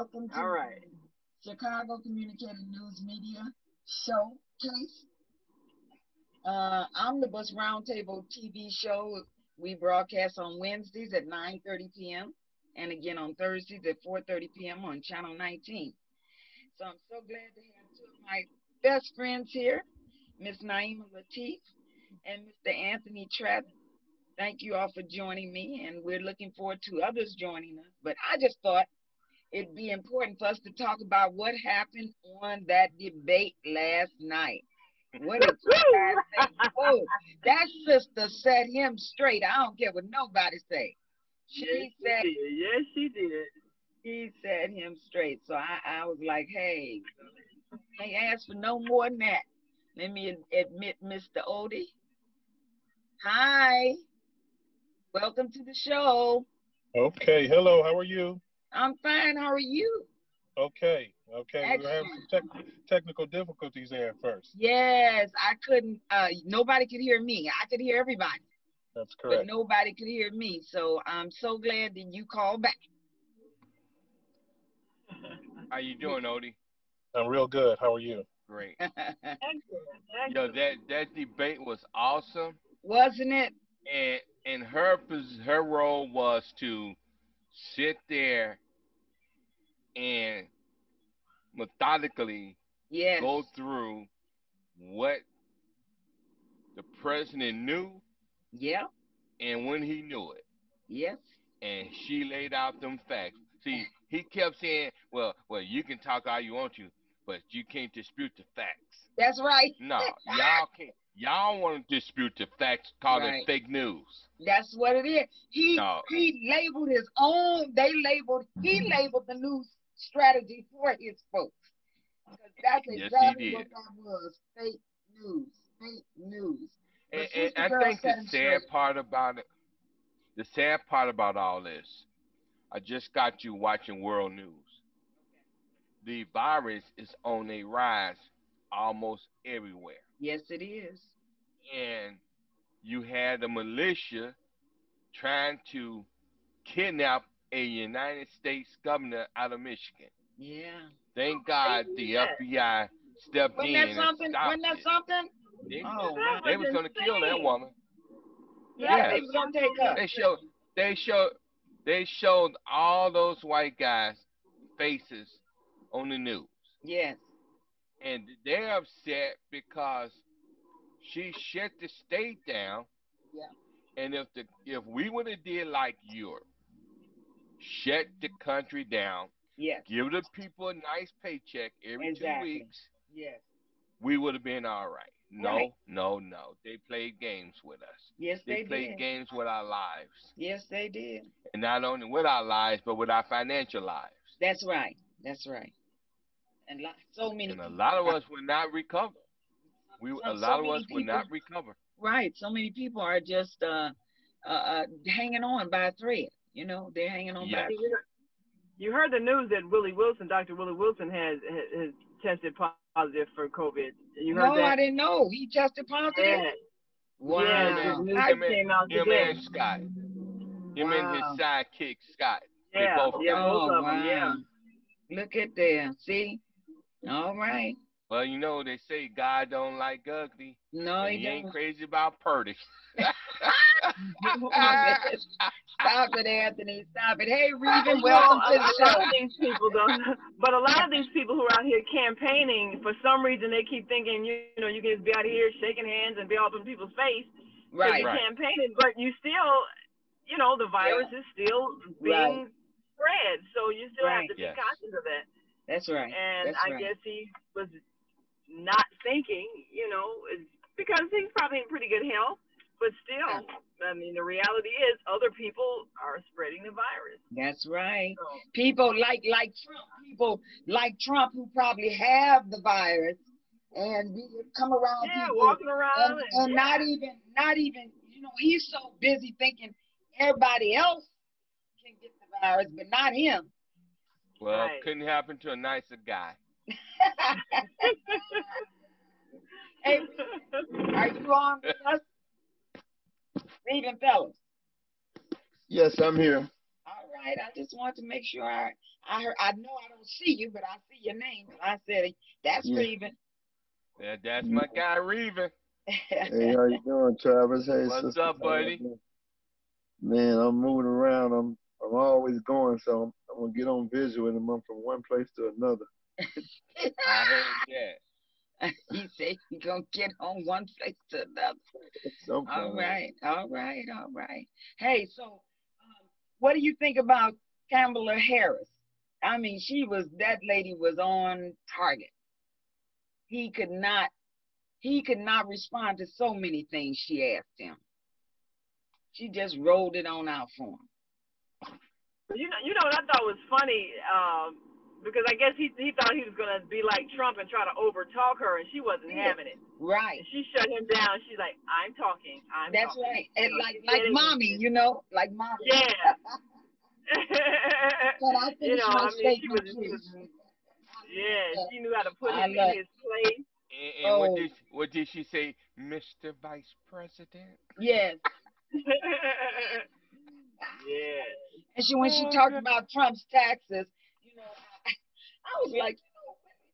Welcome to All right. Chicago Communicated News Media Showcase. Omnibus Roundtable TV show. We broadcast on Wednesdays at 9:30 p.m. and again on Thursdays at 4:30 p.m. on Channel 19. So I'm so glad to have two of my best friends here, Miss Naima Latif and Mr. Anthony Trapp. Thank you all for joining me, and we're looking forward to others joining us. But I just thought it'd be important for us to talk about what happened on that debate last night. What did you guys think? Oh, that sister set him straight. I don't care what nobody say. Yes, she did. He set him straight. So I was like, hey, can't ask for no more than that. Let me admit, Mr. Odie. Hi. Welcome to the show. Okay, hello, how are you? I'm fine. How are you? Okay. We were having Excellent. some technical difficulties there at first. Yes, I couldn't, nobody could hear me. I could hear everybody, That's but correct. nobody could hear me. So I'm so glad that you called back. How you doing, Odie? I'm real good. How are you? Great. Excellent. Yo, Excellent. that debate was awesome, Wasn't it? and her role was to sit there and methodically Yes. go through what the president knew Yeah. and when he knew it, Yes. and she laid out them facts. See, he kept saying, "Well, you can talk all you want to, but you can't dispute the facts." That's right. No, y'all can't. Y'all want to dispute the facts, call it Right. fake news. That's what it is. No, He labeled his own. He labeled the news strategy for his folks. Because that's yes, he exactly what did. that was. Fake news. Fake news. But And Sister I Girl think the set him sad straight. part about it, the sad part about all this, I just got you watching world news. The virus is on a rise almost everywhere. Yes, it is. And you had the militia trying to kidnap a United States governor out of Michigan. Yeah. Thank They God did the that. FBI stepped Wasn't that in and something? Wasn't stopped that it. something? They Oh That wow. they was was gonna kill that insane. woman. Yeah, Yeah, they Yes. was it's gonna take absolutely her. They showed insane. they showed they showed all those white guys faces on the news. Yes. And they're upset because she shut the state down. Yeah. And if we would have did like Europe, shut the country down, Yes. give the people a nice paycheck every two Exactly. weeks, Yes. we would have been all right. Right. No, no, no. They played games with us. Yes, They they played did. games with our lives. Yes, they did. And not only with our lives, but with our financial lives. That's right. That's right. And so many And a people lot of are. us will not recover. A So lot of many us will people. not recover. Right. So many people are just hanging on by a thread. They're hanging on by a Yes. thread. You heard the news that Dr. Willie Wilson has tested positive for COVID. You heard No, I that? didn't know. He tested positive. Yeah. Yes, Him this and Wow. news How? him just and came out him today. and Scott. Him and his Wow. sidekick Scott. They Yeah, both yeah, got it. both Oh, of them. Yeah. wow. Look at there. See? All right. Well, they say God don't like ugly, No, but he he ain't don't. crazy about purty. Stop it. Stop it, Anthony. Stop it. Hey, Well, Regan, welcome to the a lot show. of these people don't, but a lot of these people who are out here campaigning, for some reason they keep thinking, you can just be out here shaking hands and be all up in people's face because Right. you're Right. campaigning, but you still, the Yeah. virus is still Right. being spread, so you still have Right. to be Yes. conscious of that. That's right. And That's I right. guess he was not thinking, because he's probably in pretty good health, but Yeah. still, I mean, the reality is other people are spreading the virus. That's right. So, People like Trump. People like Trump who probably have the virus, and we come around yeah, people walking and around and and not yeah, even he's so busy thinking everybody else can get the virus, but not him. Well, right. couldn't happen to a nicer guy. Hey, are you on with us, Raven fellas? Yes, I'm here. All right. I just want to make sure I heard. I know I don't see you, but I see your name. So I said that's Yeah. Reuben. That's my guy, Reven. Hey, how you doing, Travis? Hey, What's sister. up, How y'all buddy? doing? Man, I'm moving around. I'm always going, so I'm gonna get on visual and I'm from one place to another. I heard that. He said he gonna get on one place to another. All Sometimes. right, all right, all right. Hey, so what do you think about Kamala Harris? I mean, that lady was on target. He could not he could not respond to so many things she asked him. She just rolled it on out for him. You know what I thought was funny, because I guess he thought he was gonna be like Trump and try to overtalk her, and she wasn't Yeah, having it. right. And she shut him down. She's like, I'm talking, I'm That's talking. right. And She like said it. mommy, like mommy. Yeah. Can I finish my I mean, statement, she was, please? yeah, she knew how to put I him in love. his place. And Oh what did she say, Mr. Vice President? yes. Yeah. And when she Oh, talked good. about Trump's taxes, you know, I was like,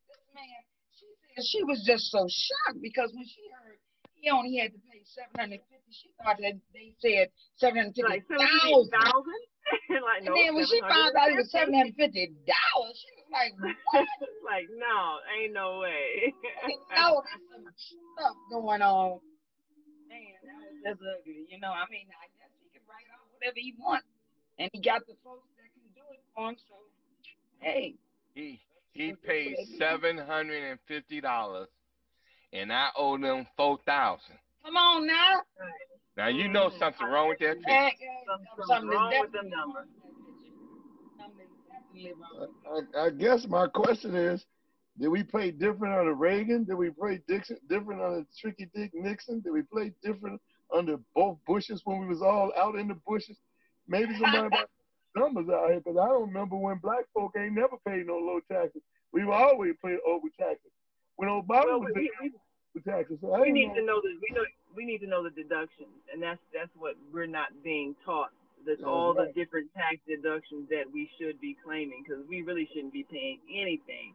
this man. She said she was just so shocked because when she heard he only had to pay 750, she thought that they said seven hundred fifty Like thousand. 78,000. Like And no, then when she found out it was 750. $750, she was like, what? Like no, ain't no way. You know, there's some stuff going on. Man, that was just ugly. I mean, I guess he can write off whatever he wants. And he got the folks that can do it for him. So, hey, He he people do what paid they do. $750, and I owe them 4,000. Come on now. Now you know Mm-hmm. something wrong with that Hey, picture. Something's something is wrong with the definitely wrong number. with that picture. Something is definitely wrong with it. I guess my question is, did we play different under Reagan? Did we play different under Tricky Dick Nixon? Did we play different under both Bushes when we was all out in the bushes? Maybe somebody about numbers out here, because I don't remember when black folk ain't never paid no low taxes. We were always paying over taxes. When Obama Well, was we, paying we over taxes, so I we didn't need know. to know we need to know the deductions, and that's what we're not being taught. That's That's all the right. different tax deductions that we should be claiming, because we really shouldn't be paying anything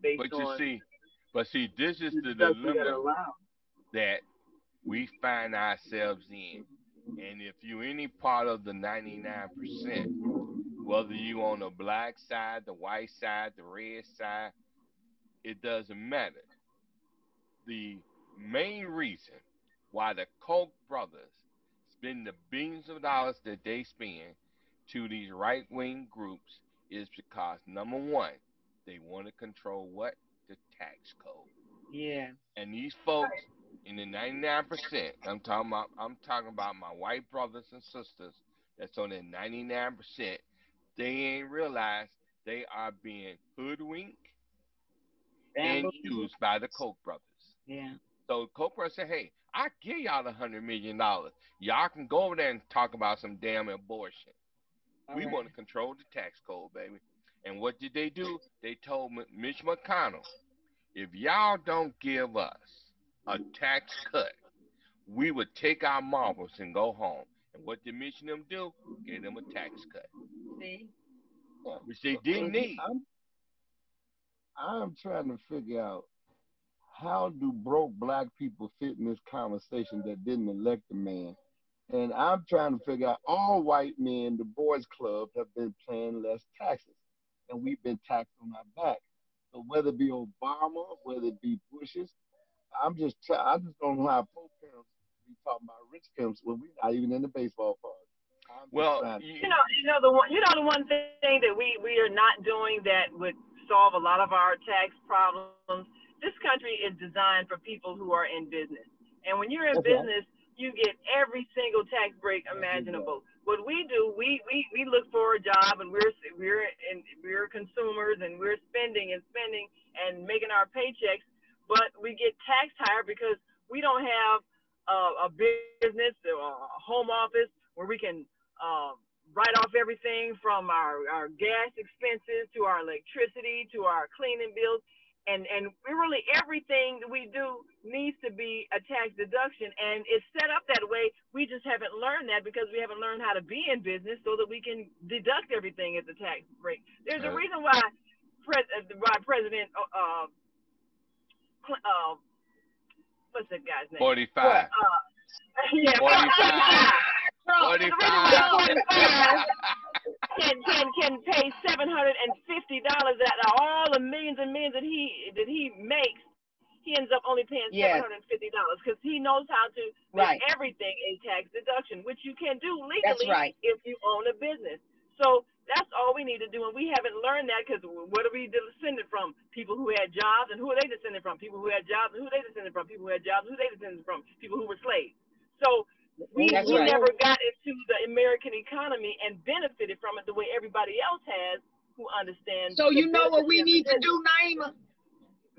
based But you on see, this is the the deductions that are dilemma allowed. that we find ourselves in. And if you any part of the 99%, whether you on the black side, the white side, the red side, it doesn't matter. The main reason why the Koch brothers spend the billions of dollars that they spend to these right wing groups is because number one, they want to control what? The tax code. Yeah. And these folks in the 99%, I'm talking about my white brothers and sisters that's on the 99%, they ain't realized they are being hoodwinked and Bamboo. used by the Koch brothers. Yeah. So Koch brothers said, hey, I give y'all $100 million. Y'all can go over there and talk about some damn abortion. All We right. want to control the tax code, baby. And what did they do? They told Mitch McConnell, if y'all don't give us a tax cut, we would take our marbles and go home. And what did Mitch and them do? Gave them a tax cut, See? which they So didn't see, need. I'm trying to figure out how do broke black people fit in this conversation that didn't elect a man? And I'm trying to figure out all white men, the boys club, have been paying less taxes. And we've been taxed on our back. So whether it be Obama, whether it be Bush's, I just don't know how poor parents be talking about rich parents when we're not even in the baseball park. I'm just Well, trying to you, figure The one thing that we are not doing that would solve a lot of our tax problems. This country is designed for people who are in business, and when you're in that's right. business, you get every single tax break Every job. imaginable. What we do, we look for a job, and we're consumers, and we're spending and spending and making our paychecks, but we get taxed higher because we don't have a business or a home office where we can write off everything from our gas expenses to our electricity to our cleaning bills. and really everything that we do needs to be a tax deduction, and it's set up that way. We just haven't learned that because we haven't learned how to be in business so that we can deduct everything at the tax rate. There's a Uh, reason why President uh, what's that guy's name? 45. Yeah, 45. 45. Trump. There's a reason why 45. 45 can pay $750 out of all the millions and millions that he makes. He ends up only paying Yes. $750 because he knows how to make Right. everything a tax deduction, which you can do That's legally right. if you own a business. So that's all we need to do, and we haven't learned that because what are we descended from? People who had jobs, and who are they descended from? People who had jobs, and who are they descended from? People who had jobs, and who are they descended from? People who were slaves. So That's we right. never got into the American economy and benefited from it the way everybody else has who understands So the you know what benefits we and the need to business. do, Naima?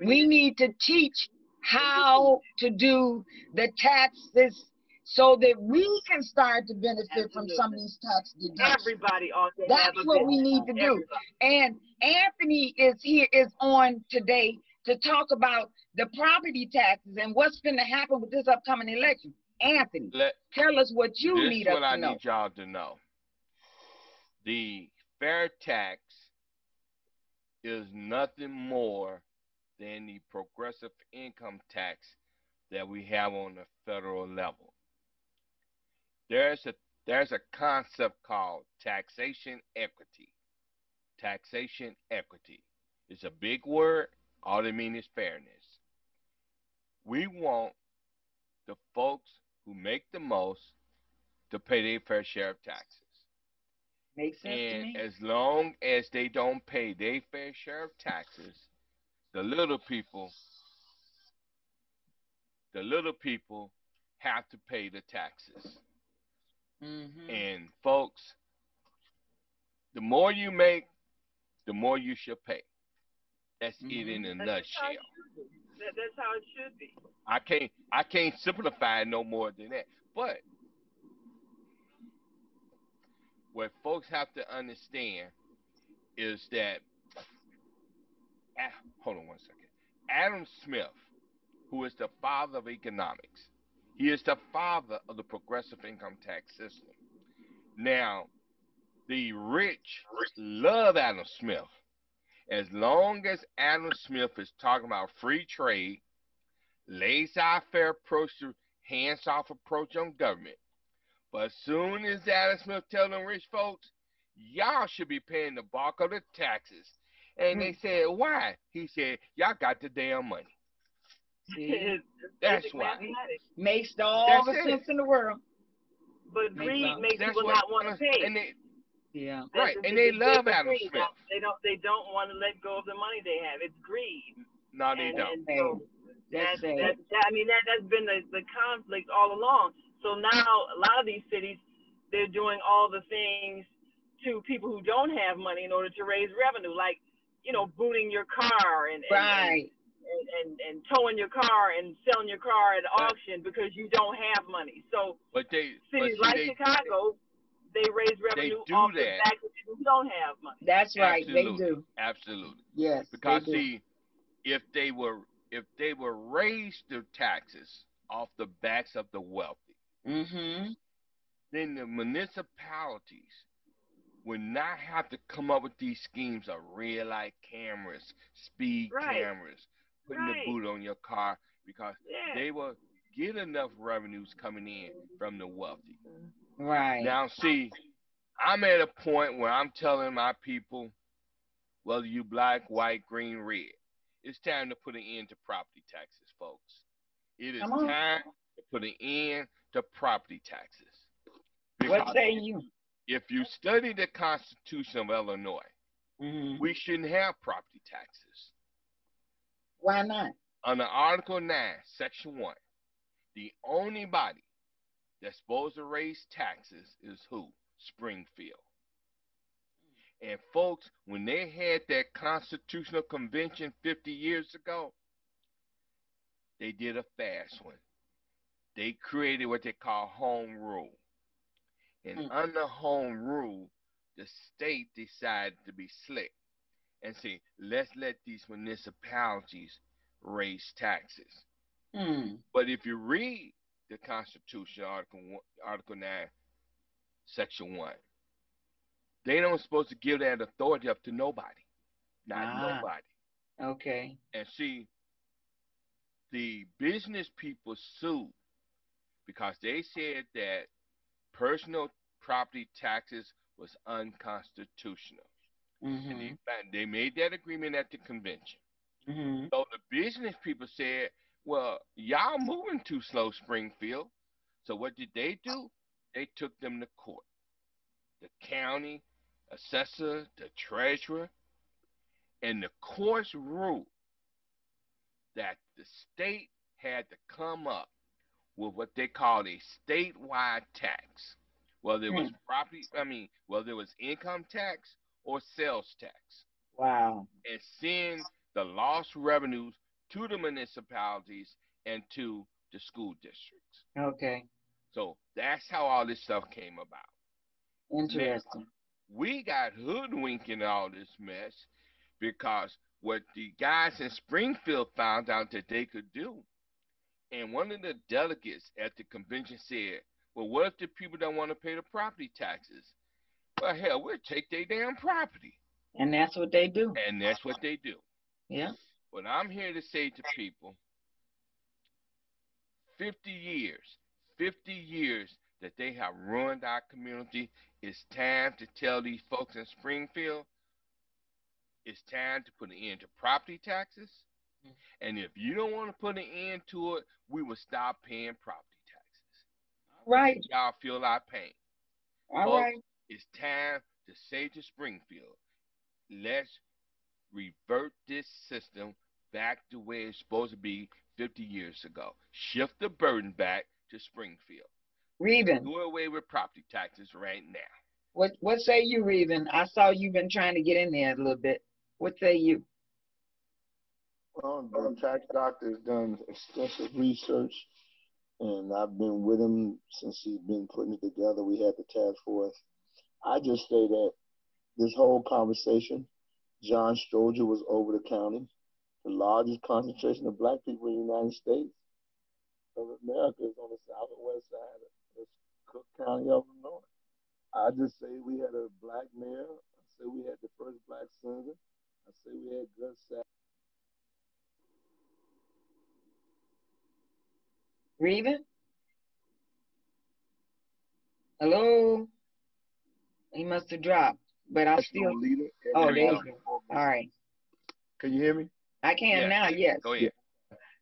We need to teach how to do the taxes so that we can start to benefit from some of Absolutely. these tax deductions. Everybody ought to have That's a what we business. need to do. Everybody. And Anthony is on today to talk about the property taxes and what's going to happen with this upcoming election. Anthony, Let, tell us what you this need is us what I to know. need y'all to know. The fair tax is nothing more than the progressive income tax that we have on the federal level. There's a there's a concept called taxation equity. Taxation equity. It's a big word. All it means is fairness. We want the folks who make the most to pay their fair share of taxes. Makes sense to And me. as long as they don't pay their fair share of taxes, the little people, the little people have to pay the taxes. Mm-hmm. And folks, the more you make, the more you should pay. That's it in Mm-hmm. a That's how it nutshell. should be. That's how it should be. I can't simplify it no more than that. But what folks have to understand is that hold on one second. Adam Smith, who is the father of economics, he is the father of the progressive income tax system. Now, the rich love Adam Smith as long as Adam Smith is talking about free trade, laissez-faire approach to hands-off approach on government. But as soon as Adam Smith tells them rich folks, y'all should be paying the bulk of the taxes. And they Mm. said, why? He said, y'all got the damn money. See, It's That's basic why. mathematics. makes all That's the it. sense in the world. But Makes greed all. makes That's people what, not want to pay. and they, Yeah. That's right, the, and the, they the love basic Adam greed. Smith. They don't want to let go of the money they have. It's greed, No, they and don't. and Sad. so That's sad. I mean that's been the conflict all along. So now a lot of these cities they're doing all the things to people who don't have money in order to raise revenue, like booting your car Right. and towing your car and selling your car at But auction because you don't have money. So but cities see like Chicago, they raise they revenue do off the that. back of people who don't have money. That's right. They Absolutely, do. absolutely. Yes, they Because do. see, if they were raised their taxes off the backs of the wealthy, Mm-hmm. then the municipalities would not have to come up with these schemes of red light cameras, speed Right, cameras, putting the right, boot on your car because yeah. they will get enough revenues coming in from the wealthy. Right. Now, see, I'm at a point where I'm telling my people, whether you black, white, green, red, it's time to put an end to property taxes, folks. It is Come on. time to put an end to property taxes. What Because say you? if you study the Constitution of Illinois, Mm-hmm. we shouldn't have property taxes. Why not? Under Article 9, Section 1, the only body that's supposed to raise taxes is who? Springfield. And folks, when they had that constitutional convention 50 years ago, they did a fast one. They created what they call home rule. And Mm. under home rule, the state decided to be slick. and say, let's let these municipalities raise taxes. Hmm. But if you read the Constitution, Article 9, Section 1, they don't supposed to give that authority up to nobody. Not Ah. nobody. Okay. And see, the business people sued because they said that personal property taxes was unconstitutional. And Mhm. they made that agreement at the convention. Mhm. So the business people said, well, y'all moving too slow, Springfield. So what did they do? They took them to court. The county assessor, the treasurer, and the courts ruled that the state had to come up with what they called a statewide tax. Whether it was Hmm. whether it was income tax or sales tax, Wow. and send the lost revenues to the municipalities and to the school districts. Okay. So that's how all this stuff came about. Now, Interesting. we got hoodwinked in all this mess because what the guys in Springfield found out that they could do, and one of the delegates at the convention said, well, what if the people don't want to pay the property taxes? Well, hell, we'll take their damn property. And that's what they do. And that's what they do. Yeah. What I'm here to say to people, 50 years, 50 years that they have ruined our community. It's time to tell these folks in Springfield, it's time to put an end to property taxes. And if you don't want to put an end to it, we will stop paying property taxes All to right. make y'all feel our pain. All Folks, right. it's time to say to Springfield, let's revert this system back to where it's supposed to be 50 years ago. Shift the burden back to Springfield. Reven. Do away with property taxes right now. What say you, Reven? I saw you've been trying to get in there a little bit. What say you? Well, the tax doctor has done extensive research, and I've been with him since he's been putting it together. We had the task force. I just say that this whole conversation, John Stroger was over the county, the largest concentration of black people in the United States of America is on the south and west side of Cook County of Illinois. I just say we had a black mayor. I say we had the first black senator. I say we had good. Reven? Hello? He must have dropped. But I still. National leader Oh, There every we there go. you national go. All organization. right. Can you hear me? I can Yes, now. Yes. go Yeah. ahead.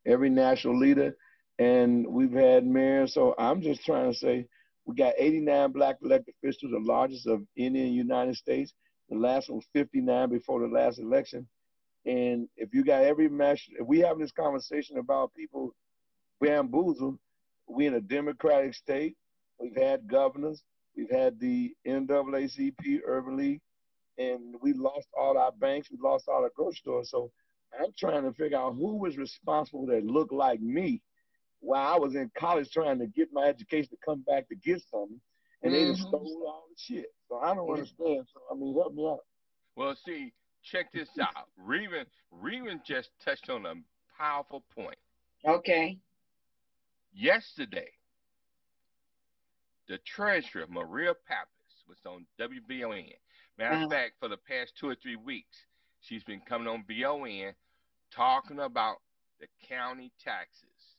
Every national leader, and we've had mayors. So I'm just trying to say we got 89 black elected officials, the largest of any in the United States. The last one was 59 before the last election. And if you got every match, if we having this conversation about people bamboozled, we in a democratic state. We've had governors. We've had the NAACP, Urban League, and we lost all our banks. We lost all our grocery stores. So I'm trying to figure out who was responsible that looked like me while I was in college trying to get my education to come back to get something, and they just Mm-hmm. stole all the shit. So I don't Yeah. understand. So I mean, help me out. Well, see, check this out. Reven just touched on a powerful point. Okay. Yesterday, the treasurer, Maria Pappas, was on WBON. Matter of Uh, fact, for the past 2 or 3 weeks, she's been coming on BON talking about the county taxes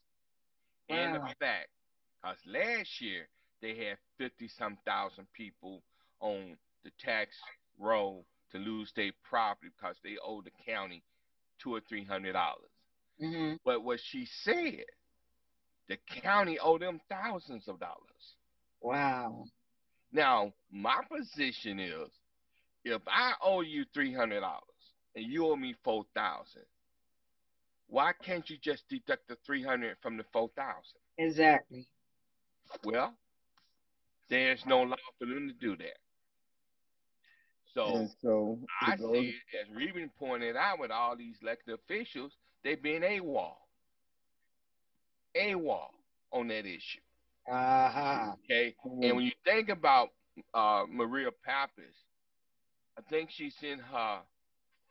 and the wow. fact, because last year they had 50 some thousand people on the tax roll to lose their property because they owe the county $200 or $300. Mm-hmm. But what she said, the county owe them thousands of dollars. Wow. Now, my position is, if I owe you $300 and you owe me 4,000, why can't you just deduct the 300 from the 4,000? Exactly. Well, there's no law for them to do that. So And so I it goes. see it, as Reuben pointed out, with all these elected officials, they've been AWOL on that issue. Aha. Okay, and And when you think about Maria Pappas, I think she's in her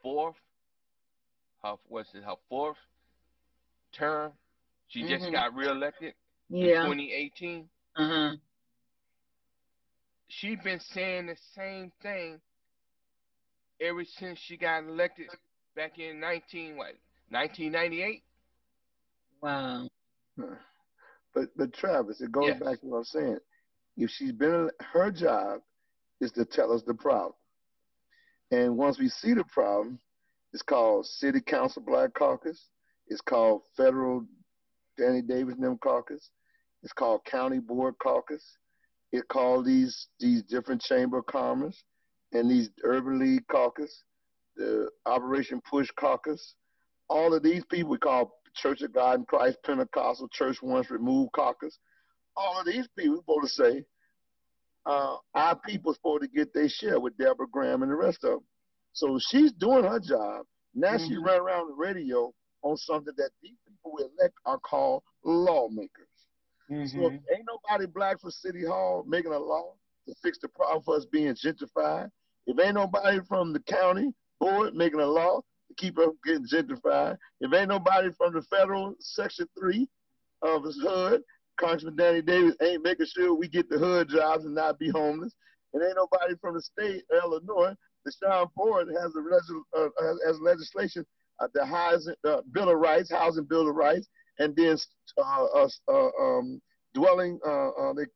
fourth, her fourth term. She just Mhm. got reelected in Yeah. 2018. Uh-huh. She been saying the same thing ever since she got elected back in 1998. Wow. But Travis, it goes Yes. back to what I'm saying. If she's been her job is to tell us the problem, and once we see the problem, it's called City Council Black Caucus. It's called Federal Danny Davis and them Caucus. It's called County Board Caucus. It called these different Chamber of Commerce and these Urban League Caucus, the Operation Push Caucus. All of these people we call Church of God in Christ, Pentecostal, Church Once Removed Caucus. All of these people are supposed to say, our people supposed to get their share with Deborah Graham and the rest of them. So she's doing her job. Now she Mhm. run around the radio on something that these people we elect are called lawmakers. So if Mhm. ain't nobody black for City Hall making a law to fix the problem for us being gentrified, if ain't nobody from the county board making a law to keep us getting gentrified, if ain't nobody from the federal Section 3 of his HUD, Congressman Danny Davis ain't making sure we get the HUD jobs and not be homeless, and ain't nobody from the state of Illinois, the Sean Ford has legislation the housing Bill of Rights, housing Bill of Rights, and then uh, uh, uh, um, dwelling.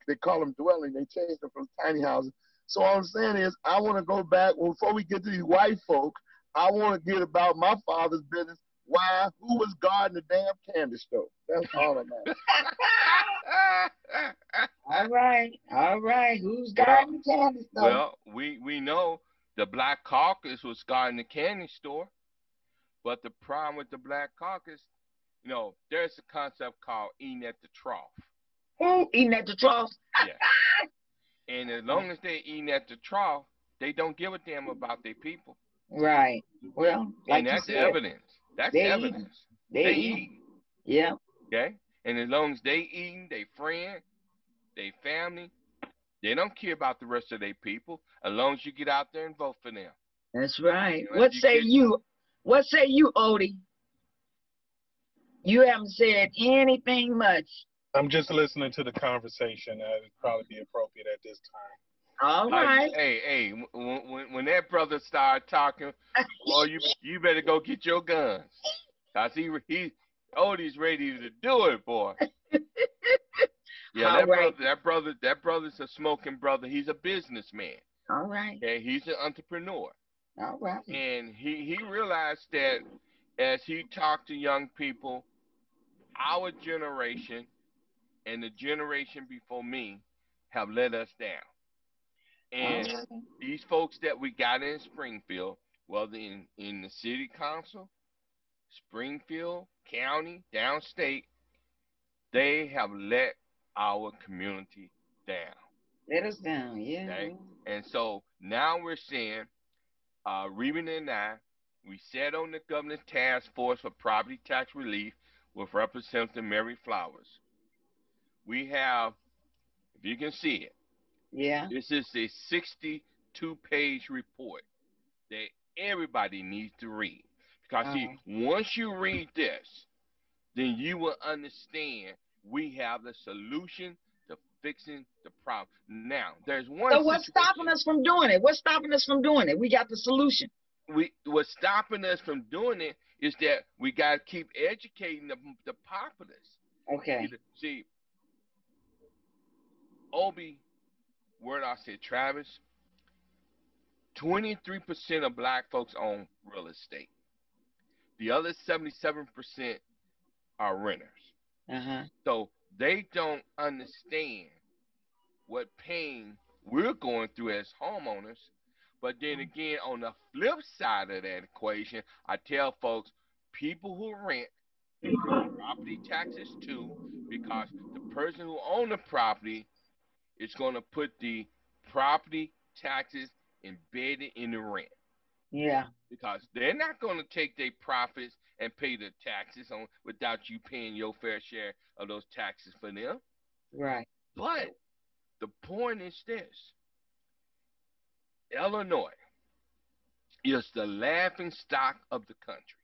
They call them dwelling. They changed them from tiny houses. So all I'm saying is, I want to go back. Well, before we get to these white folk, I want to get about my father's business. Why? Who was guarding the damn candy store? That's all I'm asking. All right. All right. Who's well, guarding the candy store? we know the Black Caucus was guarding the candy store, but the problem with the Black Caucus, there's a concept called eating at the trough. Who eating at the trough? Yes. And as long as they're eating at the trough, they don't give a damn about their people. Right. Well, And like you that's said, evidence. That's they eating. evidence. They They eating. eat. Yeah. Okay? And as long as they eating, they friend, they family, they don't care about the rest of their people. As long as you get out there and vote for them. That's right. Unless What you say get you? What say you, Odie? You haven't said anything much. I'm just listening to the conversation. It'd probably be appropriate at this time. All right. hey, when that brother started talking, well, you better go get your guns, cause he Odie's ready to do it, boy. Yeah, All right. that brother's a smoking brother. He's a businessman. All right. Okay, he's an entrepreneur, All right. and he realized that as he talked to young people, our generation and the generation before me have let us down. All And right. these folks that we got in Springfield, whether in the city council, Springfield County, downstate, they have let our community down. Let us down. Yeah. Okay, Well. and so now we're seeing Reuben and I, we sat on the governor's task force for property tax relief with Representative Mary Flowers. We have, if you can see it, Yeah. this is a 62-page report that everybody needs to read. Because, see, Uh, once you read this, then you will understand we have the solution to fixing the problem. Now, there's one so what's stopping situation. us from doing it? What's stopping us from doing it? We got the solution. What's stopping us from doing it is that we got to keep educating the populace. Okay. See, Obi, word I said, Travis, 23% of black folks own real estate. The other 77% are renters. Uh-huh. So they don't understand what pain we're going through as homeowners. But then again, on the flip side of that equation, I tell folks people who rent pay property taxes too, because the person who owns the property is going to put the property taxes embedded in the rent. Yeah. Because they're not going to take their profits and pay the taxes on without you paying your fair share of those taxes for them. Right. But the point is this: Illinois is the laughing stock of the country.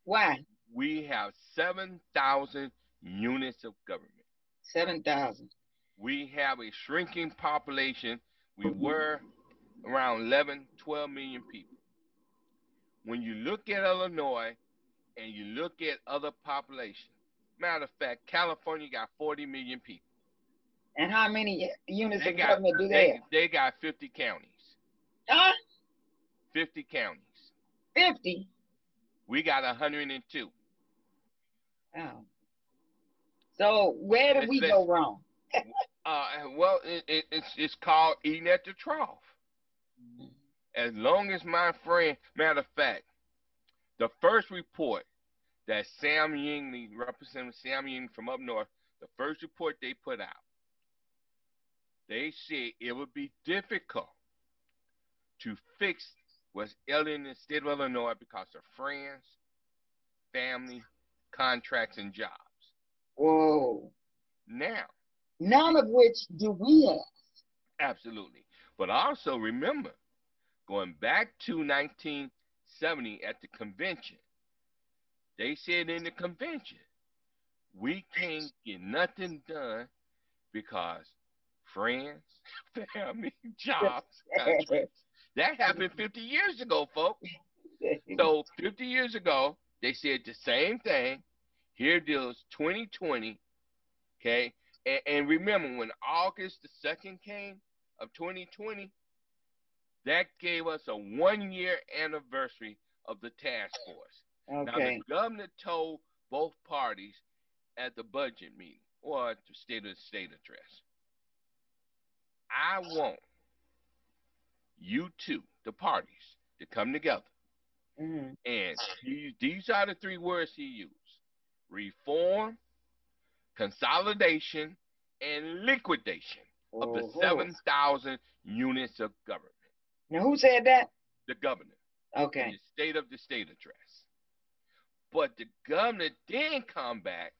Why? We have 7,000 units of government. 7,000. We have a shrinking population. We were around 11, 12 million people. When you look at Illinois and you look at other populations, matter of fact, California got 40 million people. And how many units They of got government do they they have? they got 50 counties. Huh? 50 counties. 50? We got 102. Oh. So where did Let's we let's go wrong? well, it's called eating at the trough. As long as my friend, matter of fact, the first report that Sam Ying, Representative Sam Ying from up north, the first report they put out, they said it would be difficult to fix what's ill in the state of Illinois because of friends, family, contracts, and jobs. Whoa. Now, None of which do we have. absolutely. But also remember, going back to 1970 at the convention, they said in the convention, we can't get nothing done because friends, family, jobs, contracts. That happened 50 years ago, folks. So 50 years ago, they said the same thing. Here it is, 2020, okay? And remember, when August the 2nd came of 2020, that gave us a 1 year anniversary of the task force. Now, the Okay. governor told both parties at the budget meeting or at the state address, I want you two, the parties, to come together. Mm-hmm. And these are the three words he used: reform, consolidation, and liquidation of the Oh. 7,000 units of government. Now who said that? The governor in Okay. the state address. But the governor then come back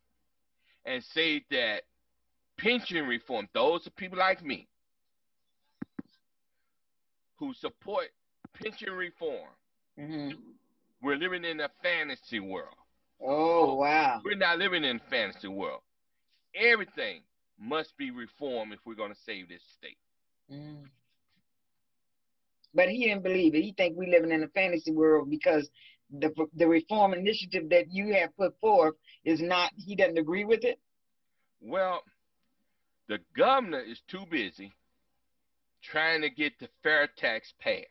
and say that pension reform, those are people like me who support pension reform, Mm-hmm. we're living in a fantasy world. Oh Oh, wow. we're not living in a fantasy world. Everything must be reformed if we're going to save this state. Mm. But he didn't believe it. He think we living in a fantasy world because the reform initiative that you have put forth is not. He doesn't agree with it. Well, the governor is too busy trying to get the fair tax passed.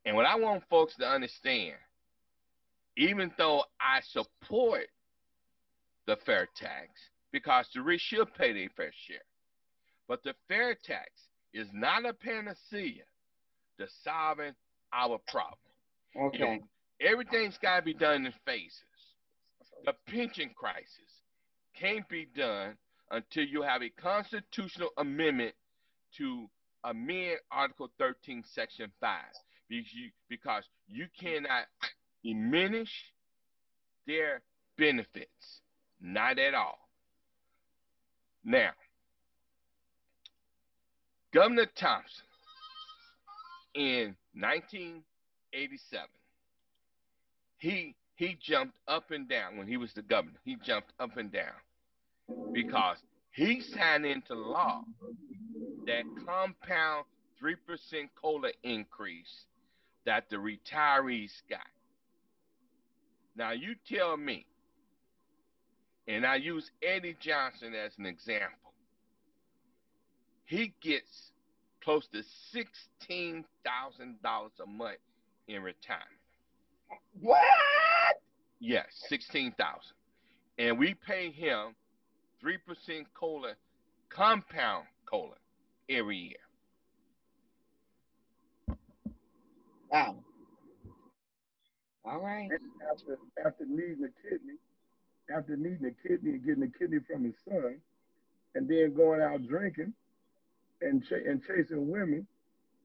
And what I want folks to understand, even though I support the fair tax, because the rich should pay their fair share, but the fair tax is not a panacea to solving our problem. You know, Okay. everything's got to be done in phases. The pension crisis can't be done until you have a constitutional amendment to amend Article 13, Section 5, because you cannot diminish their benefits. Not at all. Now, Governor Thompson in 1987, he jumped up and down when he was the governor. He jumped up and down because he signed into law that compound 3% COLA increase that the retirees got. Now you tell me, and I use Eddie Johnson as an example. He gets close to $16,000 a month in retirement. What? Yes, 16,000, and we pay him 3% COLA, compound COLA, every year. Wow. All right. And after needing a kidney and getting a kidney from his son, and then going out drinking and chasing women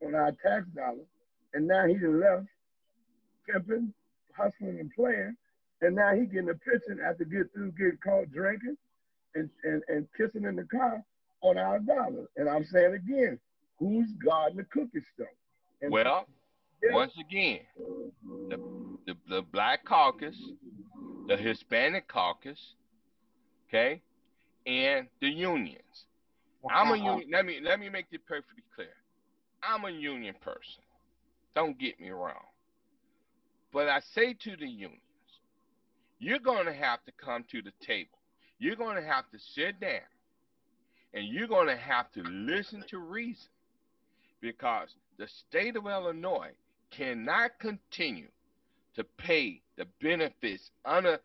on our tax dollars, and now he done left pimping, hustling, and playing, and now he getting a pension after getting caught drinking and kissing in the car on our dollars. And I'm saying again, who's guarding the cookie store? And Well, Once again, the Black Caucus, the Hispanic Caucus, okay, and the unions. I'm a Wow. union. Let me make this perfectly clear. I'm a union person. Don't get me wrong. But I say to the unions, you're going to have to come to the table. You're going to have to sit down and you're going to have to listen to reason because the state of Illinois cannot continue to pay the benefits under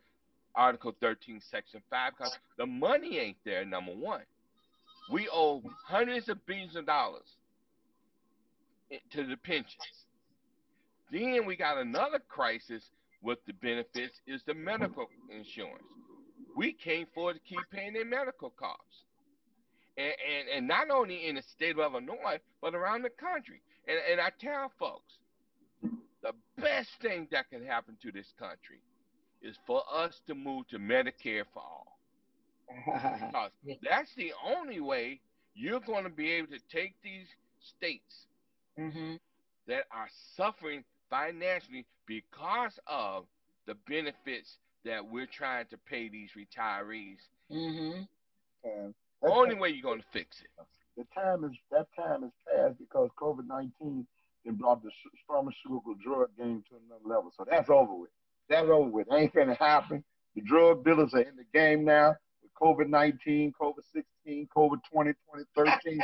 Article 13, Section 5 because the money ain't there, number one. We owe hundreds of billions of dollars to the pensions. Then we got another crisis with the benefits is the medical insurance. We can't afford to keep paying their medical costs. And not only in the state of Illinois, but around the country. And I tell folks, the best thing that can happen to this country is for us to move to Medicare for all. Because that's the only way you're going to be able to take these states Mhm. that are suffering financially because of the benefits that we're trying to pay these retirees. Mhm. And that Only time, way you're going to fix it. that time is past because COVID-19 then brought the pharmaceutical drug game to another level. So that's over with. That's over with. Ain't finna happen. The drug dealers are in the game now with COVID-19, COVID-16, COVID-20, 2013,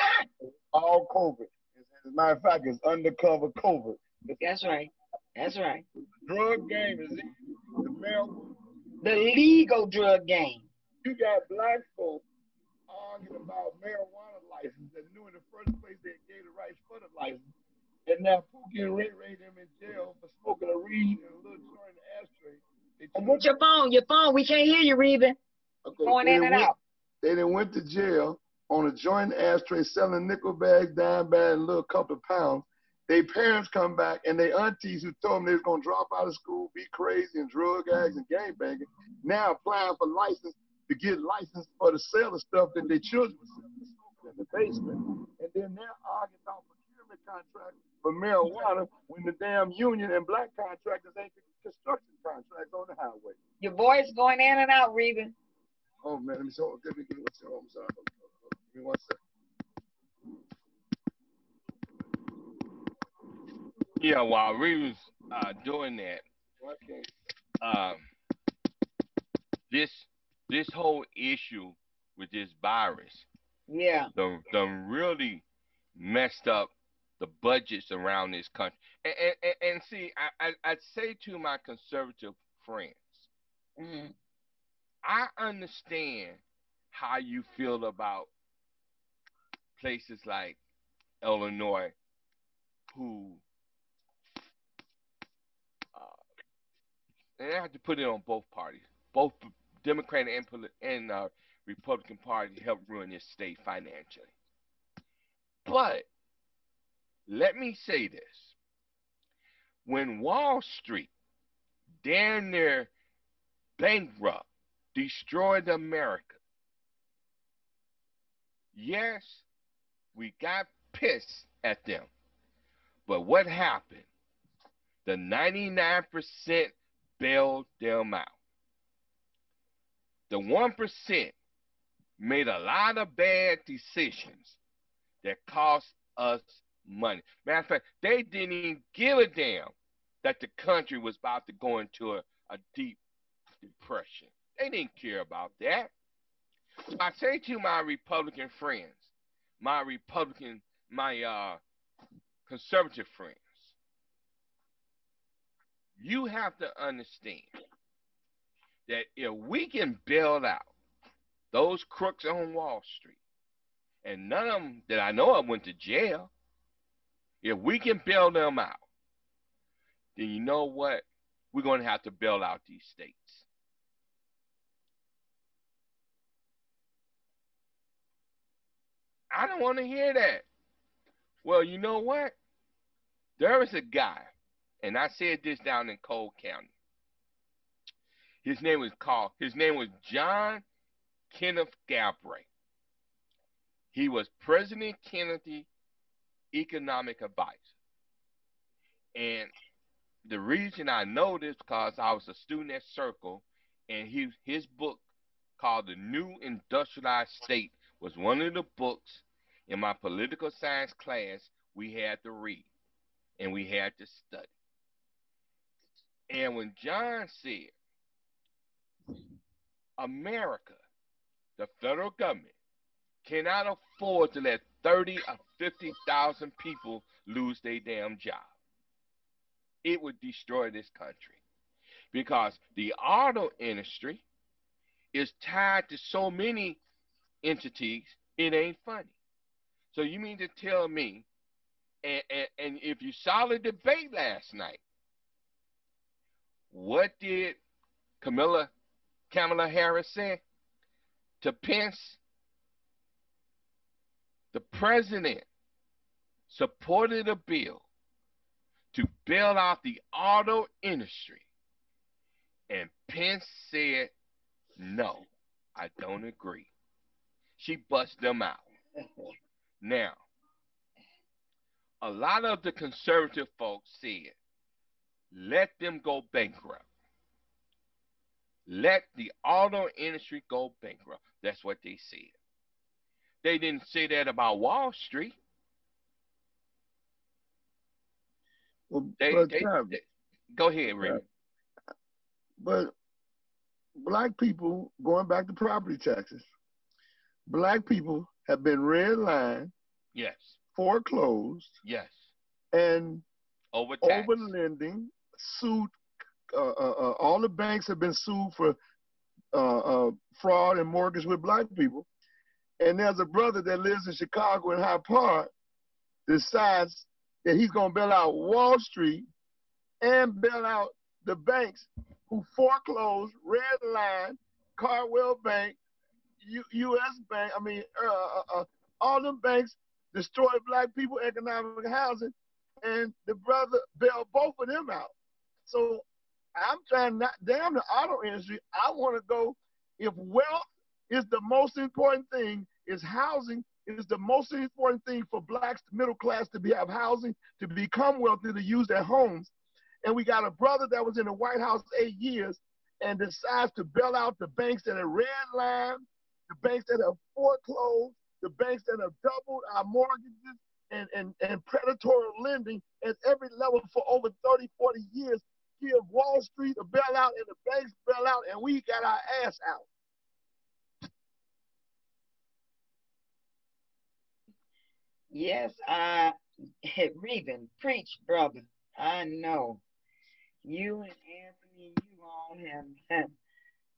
all COVID. As a matter of fact, it's undercover COVID. It's That's right. That's right. the drug game is in. The marijuana. The legal drug game. You got black folks arguing about marijuana license that knew in the first place they gave the rights for the license. And now Pookie and Ray Ray them in jail for smoking a reed and a little joint in the ashtray. They Get charged your phone. Your phone. We can't hear you, Reuben. okay, Going in and out. they done went to jail on a joint ashtray selling nickel bags, dime bags, and a little couple of pounds. Their parents come back and they aunties who told them they was gonna drop out of school, be crazy and drug addicts and gang banging, now applying for license to get license for the sale of stuff that their children were smoking in the basement. And then they're arguing about procurement contracts for marijuana when the damn union and black contractors ain't the construction contracts on the highway. Your voice going in and out, Reuben. Oh man, let me show. Give me one second. Oh, I'm sorry. Give me one second. Yeah, while we was doing that, Okay. um, this this whole issue with this virus Yeah. done really messed up the budgets around this country. And see, I say to my conservative friends, Mhm. I understand how you feel about places like Illinois who, uh, and I have to put it on both parties, both Democratic and Republican Party helped ruin this state financially. But let me say this: when Wall Street damn near bankrupt, destroyed America, yes, we got pissed at them. But what happened? The 99% bailed them out. The 1% made a lot of bad decisions that cost us money. Matter of fact, they didn't even give a damn that the country was about to go into a deep depression. They didn't care about that. So I say to my Republican friends, my conservative friends, you have to understand that if we can bail out those crooks on Wall Street, and none of them that I know of went to jail, if we can bail them out, then you know what? We're going to have to bail out these states. I don't want to hear that. Well, you know what? There is a guy, and I said this down in Cole County. His name was John Kenneth Galbraith. He was President Kennedy economic advisor. And the reason I know this because I was a student at Circle, and his book called The New Industrialized State was one of the books in my political science class we had to read and we had to study. And when John said America, the federal government, cannot afford to let 30 or 50,000 people lose their damn job, it would destroy this country because the auto industry is tied to so many entities, it ain't funny. So you mean to tell me, and if you saw the debate last night, what did Camilla Kamala Harris say to Pence? The president supported a bill to bail out the auto industry, and Pence said, "No, I don't agree." She bust them out. Now, a lot of the conservative folks said, let them go bankrupt. Let the auto industry go bankrupt. That's what they said. They didn't say that about Wall Street. Well, They, but they, Travis, they Go ahead, Travis, Raymond. but black people going back to property taxes. Black people have been redlined, Yes, foreclosed, yes. and Overtaxed. overlending, sued. All the banks have been sued for fraud and mortgage with black people. And there's a brother that lives in Chicago in Hyde Park decides that he's going to bail out Wall Street and bail out the banks who foreclosed, Redline, Cardwell Bank, U.S. Bank. I mean, all them banks destroyed black people, economic housing, and the brother bailed both of them out. So I'm trying not damn the auto industry. I want to go if wealth is the most important thing, is housing is the most important thing for blacks, the middle class to have housing, to become wealthy, to use their homes. And we got a brother that was in the White House 8 years and decides to bail out the banks that are redlined, the banks that have foreclosed, the banks that have doubled our mortgages and predatory lending at every level for over 30, 40 years, give Wall Street a bailout and the banks bail out, and we got our ass out. Yes, Reuben, preach, brother. I know you and Anthony.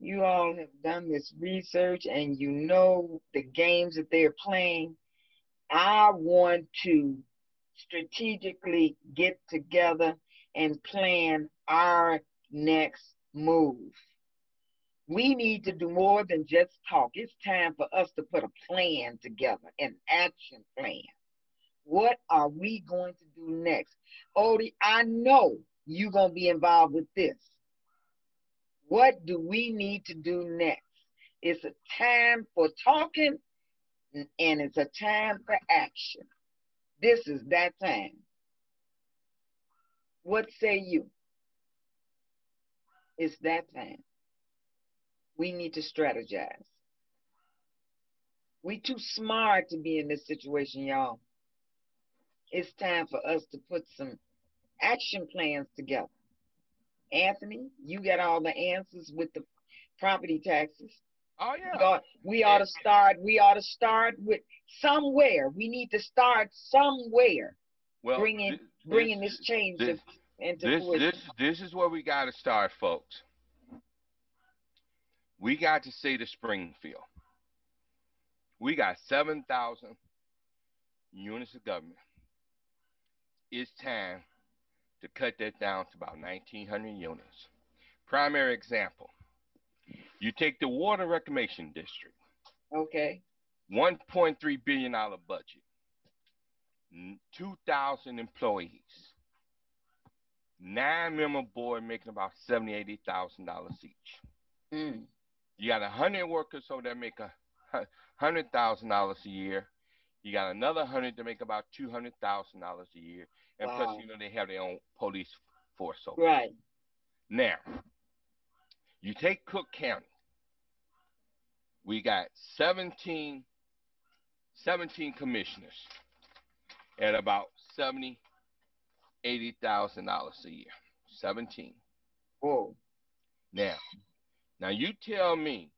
You all have done this research, and you know the games that they're playing. I want to strategically get together and plan our next move. We need to do more than just talk. It's time for us to put a plan together, an action plan. What are we going to do next? Odie, I know you're going to be involved with this. What do we need to do next? It's a time for talking and it's a time for action. This is that time. What say you? It's that time. We need to strategize. We too smart to be in this situation, y'all. It's time for us to put some action plans together. Anthony, you got all the answers with the property taxes. Oh We yeah. ought, we ought And, to start. We ought to start with somewhere. We need to start somewhere, well, bringing this bringing this change this into this this fruition. this is where we got to start, folks. We got to say to Springfield, we got 7,000 units of government. It's time to cut that down to about 1,900 units. Primary example: you take the water reclamation district, Okay. $1.3 billion budget, 2,000 employees, 9-member board making about $70,000-$80,000 each. Mm. You got 100 workers over there make $100,000 a year. You got another 100 to make about $200,000 a year, and plus, Wow. they have their own police force over there. Right. Now, you take Cook County. We got 17 commissioners at about 70, $80,000 a year. 17. Whoa. Now, now you tell me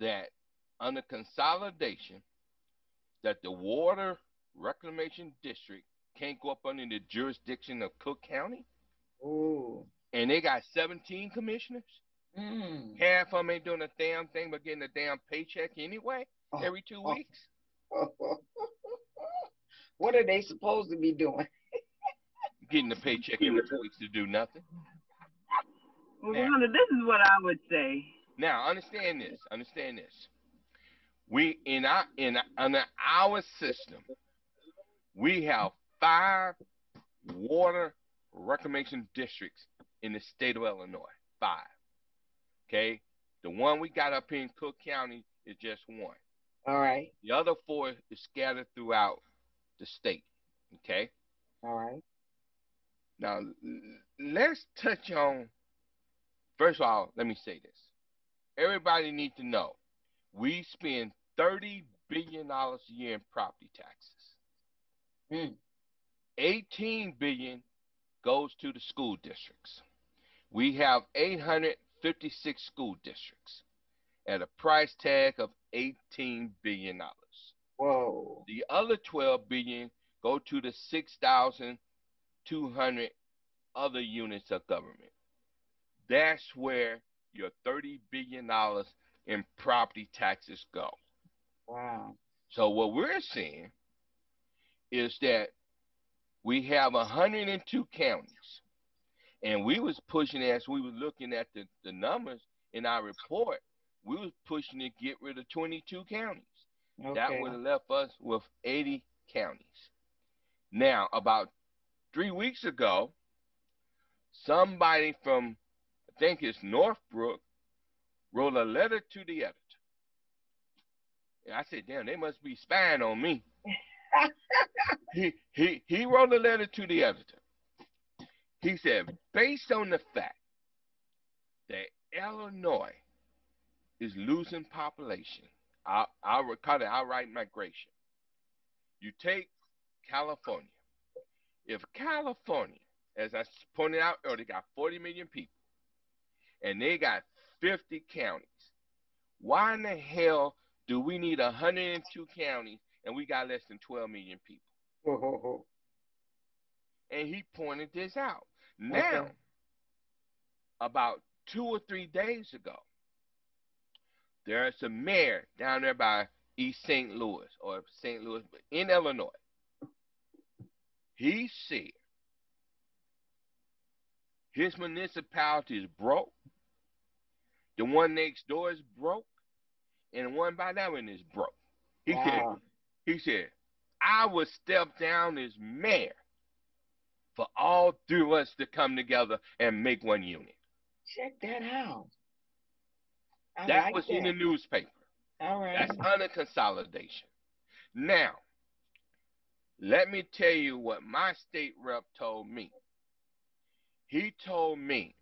that under consolidation, that the water reclamation district can't go up under the jurisdiction of Cook County, Ooh. and they got 17 commissioners. Mm. Half of them ain't doing a damn thing but getting a damn paycheck anyway Oh, every 2 oh. weeks. What are they supposed to be doing? Getting a paycheck every 2 weeks to do nothing. Well, Now, Wanda, this is what I would say. now understand this. Understand this. We under our system, we have 5 water reclamation districts in the state of Illinois. 5. Okay? The one we got up here in Cook County is just one. All right. The other 4 is scattered throughout the state. Okay? All right. Now, let's touch on, first of all, let me say this. Everybody needs to know we spend $30 billion a year in property taxes. Mm. 18 billion goes to the school districts. We have 856 school districts at a price tag of $18 billion. Whoa. The other 12 billion go to the 6,200 other units of government. That's where your $30 billion in property taxes go. Wow. So what we're seeing is that we have 102 counties, and we was pushing, as we was looking at the numbers in our report, we was pushing to get rid of 22 counties. That would Okay. have left us with 80 counties. Now, about 3 weeks ago, somebody from, I think it's Northbrook, wrote a letter to the editor. And I said, damn, they must be spying on me. He wrote a letter to the editor. He said, based on the fact that Illinois is losing population, I'll call it outright migration. You take California. If California, as I pointed out earlier, got 40 million people, and they got 50 counties, why in the hell do we need 102 counties and we got less than 12 million people? And he pointed this out. Now, Okay. about 2 or 3 days ago, there's a mayor down there by East St. Louis, or St. Louis, in Illinois. He said his municipality is broke, the one next door is broke, and the one by that one is broke. He said, Wow. he said, I would step down as mayor for all 3 of us to come together and make one unit. Check that out. I That like was in the that. newspaper. All right. That's under consolidation. Now, let me tell you what my state rep told me. He told me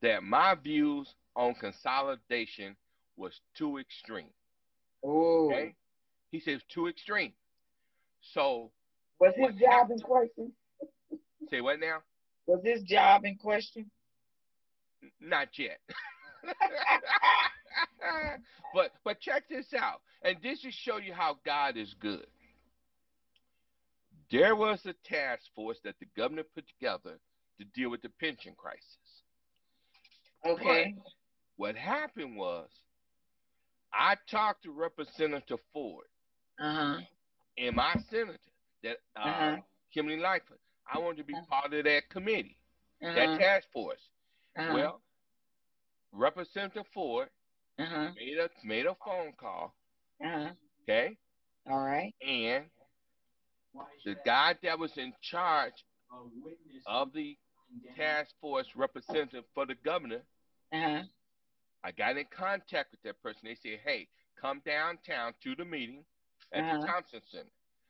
that my views on consolidation was too extreme. Oh. Okay? He says too extreme. So Was what his job in happened? question? Say what now? Was his job in question? Not yet. but check this out. And this will show you how God is good. There was a task force that the governor put together to deal with the pension crisis. But Okay. what happened was, I talked to Representative Ford Uh-huh. and my senator, that Uh-huh. Kimberly Lightfoot. I wanted to be part of that committee, that Uh-huh. task force. Uh-huh. Well, Representative Ford Uh-huh. made a phone call, Uh-huh. okay, All right. and the guy that was in charge of the task force representative for the governor, Uh-huh. I got in contact with that person. They said, hey, come downtown to the meeting at the Uh-huh. Thompson Center.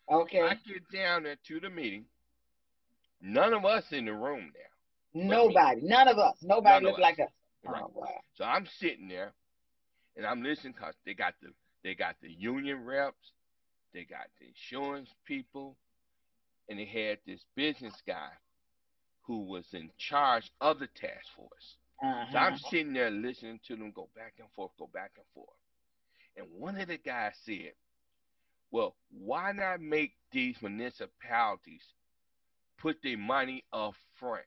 I Okay. get down there to the meeting. None of us in the room now, but me. Nobody. None of us. Nobody None of look like us. us. Right. Oh wow. So I'm sitting there and I'm listening because they got the union reps, they got the insurance people, and they had this business guy who was in charge of the task force. So I'm Uh-huh. sitting there listening to them go back and forth, go back and forth. And one of the guys said, well, why not make these municipalities put their money up front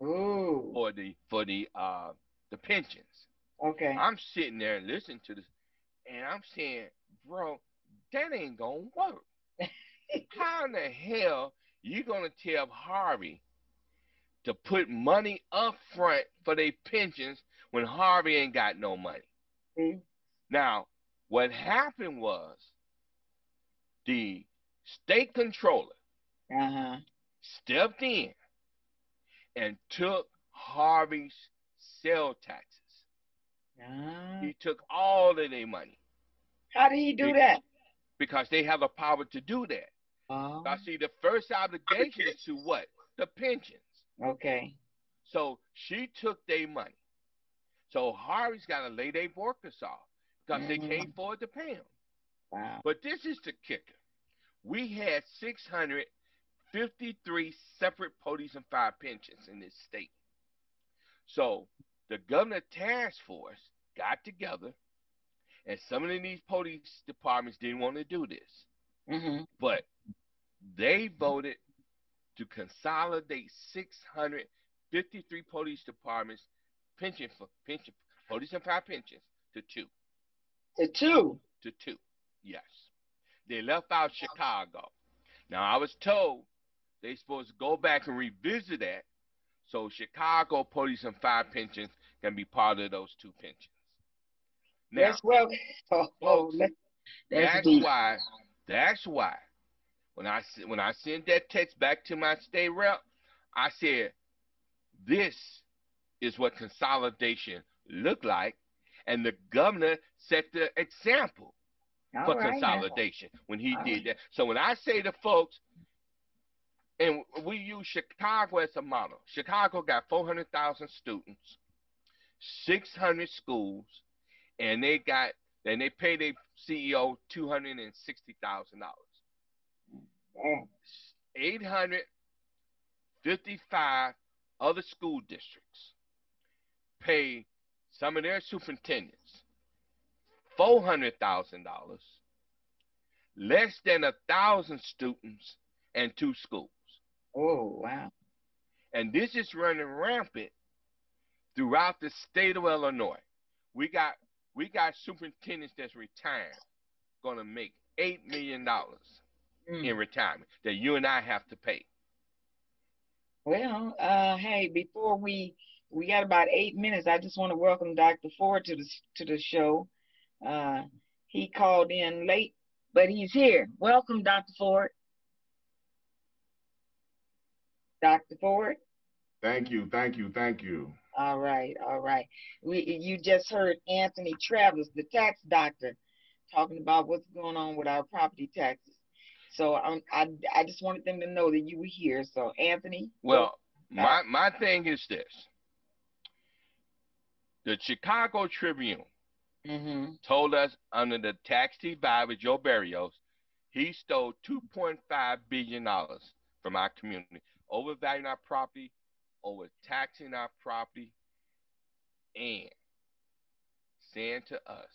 Ooh. for the pensions? Okay. I'm sitting there and listening to this, and I'm saying, bro, that ain't gonna work. How in the hell you gonna tell Harvey to put money up front for their pensions when Harvey ain't got no money? See? Now, what happened was the state controller Uh-huh. stepped in and took Harvey's sale taxes. Uh, He took all of their money how did he do that? because they have the power to do that. Oh. Now, see, the first obligation is to what? The pensions. Okay. So she took their money. So Harvey's got to lay their workers off because they can't Mm, afford to pay them. wow. But this is the kicker. We had 653 separate police and fire pensions in this state. So the governor task force got together, and some of these police departments didn't want to do this, Mm-hmm. but they voted to consolidate 653 police departments pension police and fire pensions to two The two. to two. Yes, they left out Chicago. Now I was told they supposed to go back and revisit that so Chicago police and fire pensions can be part of those two pensions. Now, Let's well. folks, That's that's deep. why that's why when I sent that text back to my state rep, I said this is what consolidation looked like, and the governor set the example All for right now. consolidation when he All did right. that. So when I say to folks, and we use Chicago as a model. Chicago got 400,000 students, 600 schools, and they pay their CEO $260,000. Oh. 855 other school districts pay some of their superintendents $400,000, less than 1,000 students and two schools. Oh wow. And this is running rampant throughout the state of Illinois. We got we got superintendents that's retiring, gonna make $8 million in Mm. retirement that you and I have to pay. Well, hey, before we got about 8 minutes, I just want to welcome Dr. Ford to the show. Uh, he called in late, but he's here. Welcome, Dr. Ford. Dr. Ford. Thank you, thank you, thank you. All right, all right. You just heard Anthony Travis, the tax doctor, talking about what's going on with our property taxes. So I just wanted them to know that you were here. So Anthony, go Well, back. my thing is this: the Chicago Tribune Mm-hmm. told us under the tax divider Joe Barrios, he stole $2.5 billion from our community, overvaluing our property, overtaxing our property, and saying to us,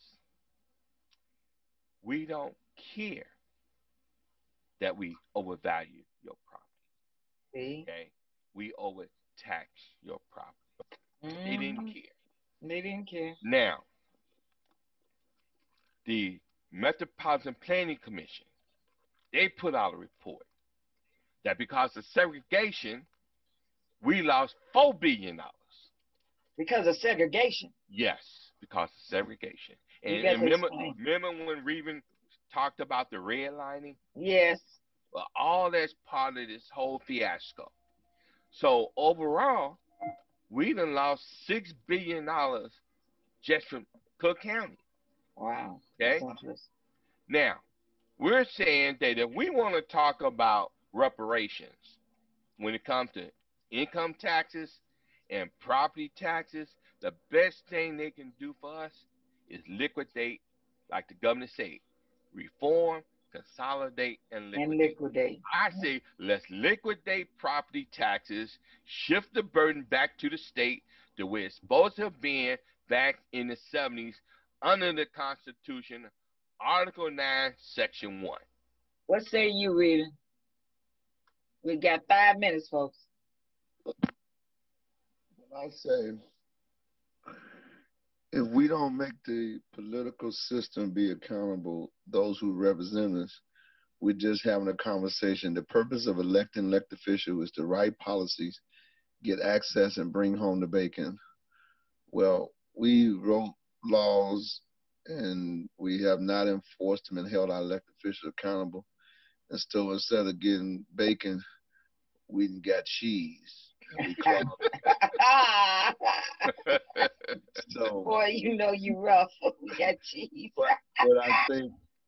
we don't care that we overvalue your property. See. Okay? We overtax your property. They didn't Mm-hmm. care. They didn't care. Now, the Metropolitan Planning Commission, they put out a report that because of segregation, we lost $4 billion. Because of segregation. Yes, because of segregation. You And, got and to remember, explain. remember when Reven talked about the redlining? Yes. Well, all that's part of this whole fiasco. So overall, we done lost $6 billion just from Cook County. Wow. That's Okay? interesting. Now, We're saying that if we want to talk about reparations when it comes to income taxes and property taxes, the best thing they can do for us is liquidate, like the governor said, reform, consolidate, and And liquidate. liquidate. I say let's liquidate property taxes, shift the burden back to the state to where it's supposed to have been back in the 70s under the Constitution, Article 9, Section 1. What say you, Rita? We got 5 minutes, folks. I say, if we don't make the political system be accountable, those who represent us, we're just having a conversation. The purpose of electing elected officials is to write policies, get access, and bring home the bacon. Well, we wrote laws and we have not enforced them and held our elected officials accountable. And so instead of getting bacon, we got cheese and we call so. Boy, you know you rough. We got cheese. But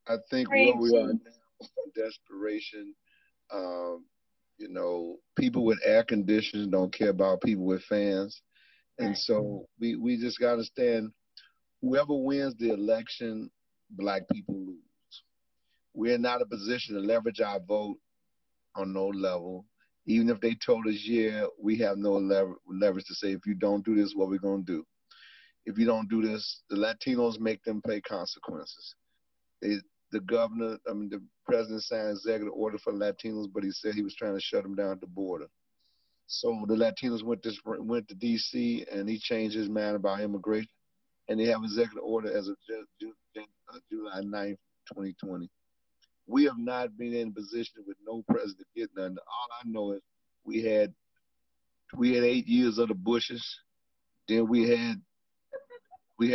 I think where Cream we are cheese. now, desperation. Um, people with air conditioners don't care about people with fans, and Right. so we just got to understand whoever wins the election, black people lose. We're not in a position to leverage our vote on no level. Even if they told us, yeah, we have no leverage to say, if you don't do this, what we're going to do. If you don't do this, the Latinos make them pay consequences. They, the governor, the president signed an executive order for Latinos, but he said he was trying to shut them down at the border. So the Latinos went to D.C. and he changed his mind about immigration, and they have an executive order as of July 9th, 2020. We have not been in a position with no president to get none. All I know is we had we had 8 years of the Bushes. Then we had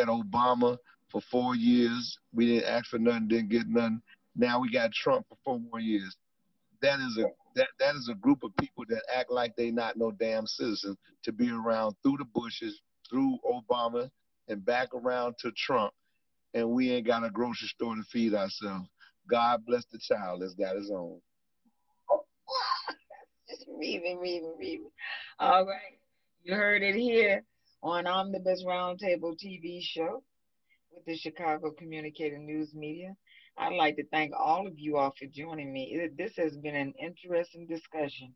Obama for 4 years. We didn't ask for nothing, didn't get nothing. Now we got Trump for 4 more years. That is a group of people that act like they not no damn citizens to be around through the Bushes, through Obama, and back around to Trump, and we ain't got a grocery store to feed ourselves. God bless the child that's got his own. Just reading. All right. You heard it here on Omnibus Roundtable TV show with the Chicago Communicated News Media. I'd like to thank all of you all for joining me. This has been an interesting discussion.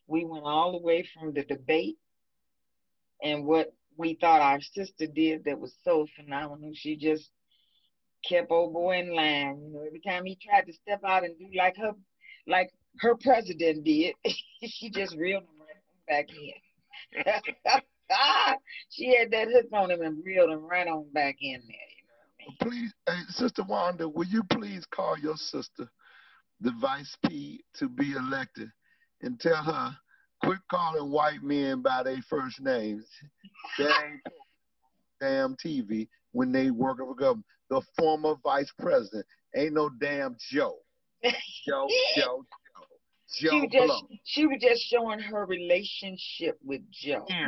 We went all the way from the debate and what we thought our sister did that was so phenomenal. She just kept old boy in line. Every time he tried to step out and do like her president did, she just reeled him right back in. She had that hook on him and reeled him right on back in there. You know what I mean? Please, hey, Sister Wanda, will you please call your sister, the Vice P, to be elected, and tell her quit calling white men by their first names. That ain't damn TV when they working for government. The former vice president ain't no damn Joe. Joe, she Joe was just Blow. she was just showing her relationship with Joe. Mm.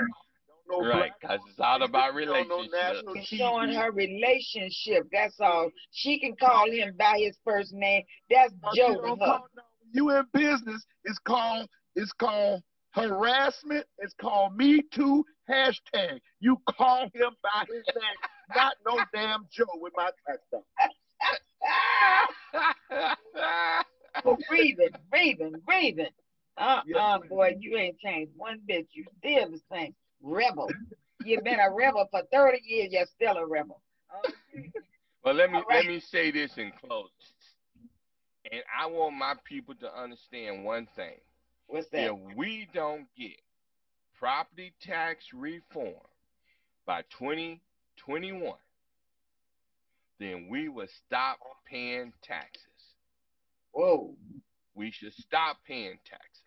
Don't know Right, black. because it's all Ain't about been on no relationships. national She's showing TV. her relationship. That's all. She can call him by his first name. That's She Joe to don't her. call no. You in business? It's called harassment. It's called Me Too hashtag. You call him by his name, not no damn Joe with my tax dollars. Oh, breathing. Yes, Boy, ma'am. you ain't changed one bit. You still the same rebel. You've been a rebel for 30 years. You're still a rebel. Okay. Well, let All me let right. me say this in close, and I want my people to understand one thing: What's if that? we don't get property tax reform by 2021, then we will stop paying taxes. Whoa. We should stop paying taxes.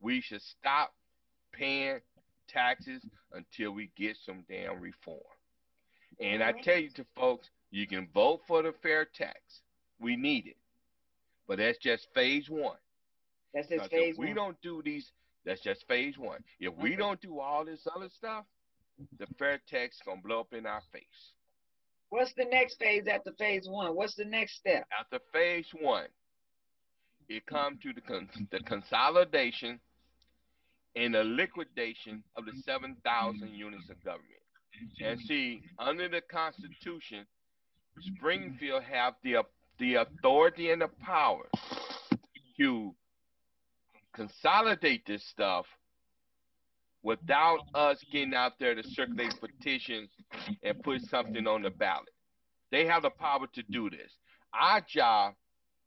We should stop paying taxes until we get some damn reform. And All I right. tell you to folks, you can vote for the fair tax. We need it. But that's just phase one. That's his Because if phase we one. don't do these, that's just phase one. If we Okay. don't do all this other stuff, the fair tax is gonna blow up in our face. What's the next phase after phase one? What's the next step? After phase one, it comes to the consolidation and the liquidation of the 7,000 units of government. And see, under the Constitution, Springfield have the authority and the power to consolidate this stuff without us getting out there to circulate petitions and put something on the ballot. They have the power to do this. Our job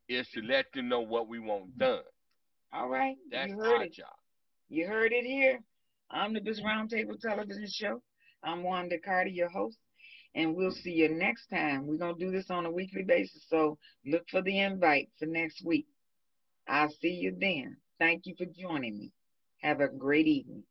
is to let them know what we want done. All right, That's you heard our it. job. You heard it here. Omnibus Roundtable Television Show. I'm Wanda Carter, your host, and we'll see you next time. We're going to do this on a weekly basis, so look for the invite for next week. I'll see you then. Thank you for joining me. Have a great evening.